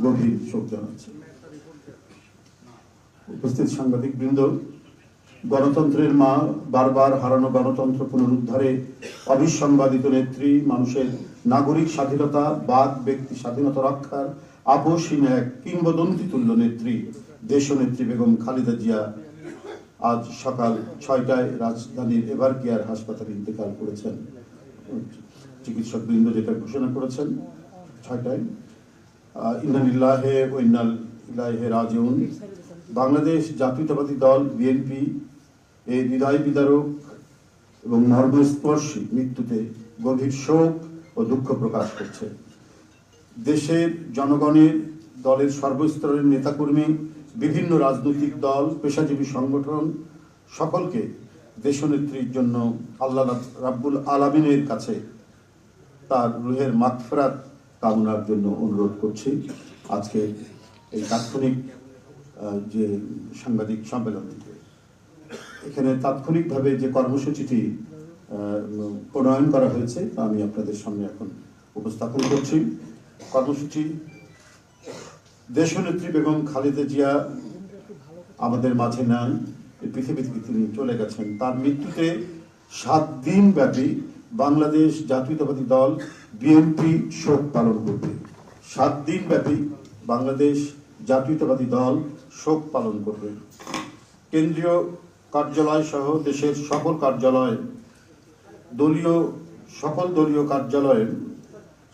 গভীর শোক জানাচ্ছি। উপস্থিত সাংবাদিক বৃন্দ, গণতন্ত্রের মা, বারবার হারানো গণতন্ত্র পুনরুদ্ধারে অবিসংবাদিত নেত্রী, মানুষের নাগরিক স্বাধীনতা, বাক ব্যক্তি স্বাধীনতা রক্ষার আপসহীন এক কিংবদন্তি তুল্য নেত্রী দেশনেত্রী বেগম খালেদা জিয়া আজ সকাল 6টায় রাজধানীর এভারকেয়ার হাসপাতালে ইন্তেকাল করেছেন। চিকিৎসক বৃন্দ যেটা ঘোষণা করেছেন 6টায়। ইন্না লিল্লাহি ওয়া ইন্না ইলাইহি রাজিউন। বাংলাদেশ জাতীয়তাবাদী দল বিএনপি এই হৃদয় বিদারক এবং মর্মস্পর্শী মৃত্যুতে গভীর শোক ও দুঃখ প্রকাশ করছে। দেশের জনগণের, দলের সর্বস্তরের নেতাকর্মী, বিভিন্ন রাজনৈতিক দল, পেশাজীবী সংগঠন সকলকে দেশনেত্রীর জন্য আল্লাহ রাব্বুল আলামিনের কাছে তার রুহের মাগফিরাত কামনার জন্য অনুরোধ করছি। আজকে এই তাৎক্ষণিক যে সাংবাদিক সম্মেলন থেকে এখানে তাৎক্ষণিকভাবে যে কর্মসূচিটি প্রণয়ন করা হয়েছে তা আমি আপনাদের সামনে এখন উপস্থাপন করছি। কর্মসূচি: দেশনেত্রী বেগম খালেদা জিয়া আমাদের মাঝে নাই, পৃথিবী থেকে তিনি চলে গেছেন। তার মৃত্যুতে 7 দিন ব্যাপী বাংলাদেশ জাতীয়তাবাদী দল বিএনপি শোক পালন করবে। 7 দিন ব্যাপী বাংলাদেশ জাতীয়তাবাদী দল শোক পালন করবে। কেন্দ্রীয় কার্যালয় সহ দেশের সকল কার্যালয়, সকল দলীয় কার্যালয়ে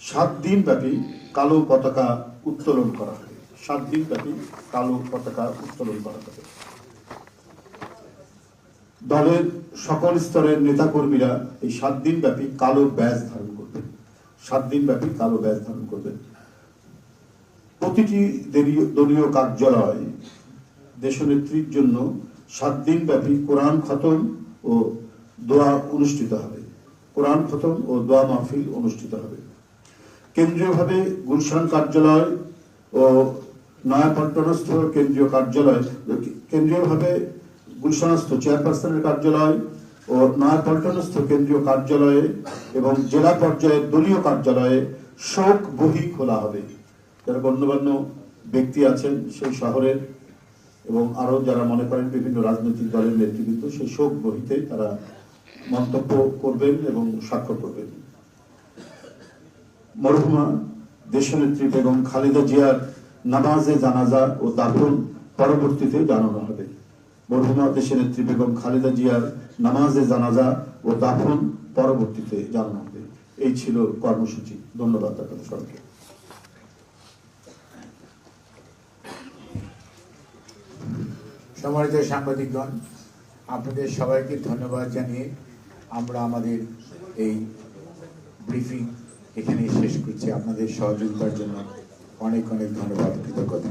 7 দিন ব্যাপী কালো পতাকা উত্তোলন করা হবে। 7 দিন ব্যাপী কালো পতাকা উত্তোলন করা হবে। দলের সকল স্তরের নেতাকর্মীরা এই 7 দিন ব্যাপী কালো ব্যাজ ধারণ করবেন। 7 দিন ব্যাপী কালো ব্যাজ ধারণ করবেন। প্রতিটি দলীয় কার্যালয় দেশনেত্রীর জন্য 7 দিন ব্যাপী কোরআন খতম ও দোয়া অনুষ্ঠিত হবে। কোরআন খতম ও দোয়া মাহফিল অনুষ্ঠিত হবে। কেন্দ্রীয়ভাবে গুলশান কার্যালয় ও নয়াপল্টনস্থ কেন্দ্রীয় কার্যালয়, কেন্দ্রীয়ভাবে গুলশানস্থ চেয়ারপারসনের কার্যালয় ও নয়াপল্টনস্থ কেন্দ্রীয় কার্যালয়ে এবং জেলা পর্যায়ের দলীয় কার্যালয়ে শোক বহি খোলা হবে। যারা গণ্যমান্য ব্যক্তি আছেন সেই শহরের এবং আরো যারা মনে করেন বিভিন্ন রাজনৈতিক দলের নেতৃবৃন্দ সেই শোক বহিতে তারা মন্তব্য করবেন এবং স্বাক্ষর করবেন। মরহুমা দেশনেত্রী বেগম খালেদা জিয়ার নামাজে জানাজা ও দাফন পরবর্তীতে জানানো হবে। মরহুমা দেশনেত্রী বেগম খালেদা জিয়ার নামাজে জানাজা ও দাফন পরবর্তীতে জানানো হবে। এই ছিল কর্মসূচি। ধন্যবাদ আপনাদের সবাইকে। সম্মানিত সাংবাদিকগণ, আপনাদের সবাইকে ধন্যবাদ জানিয়ে আমরা আমাদের এই ব্রিফিং এখানে শেষ করছি। আপনাদের সহযোগিতার জন্য অনেক অনেক ধন্যবাদ, কৃতজ্ঞতা।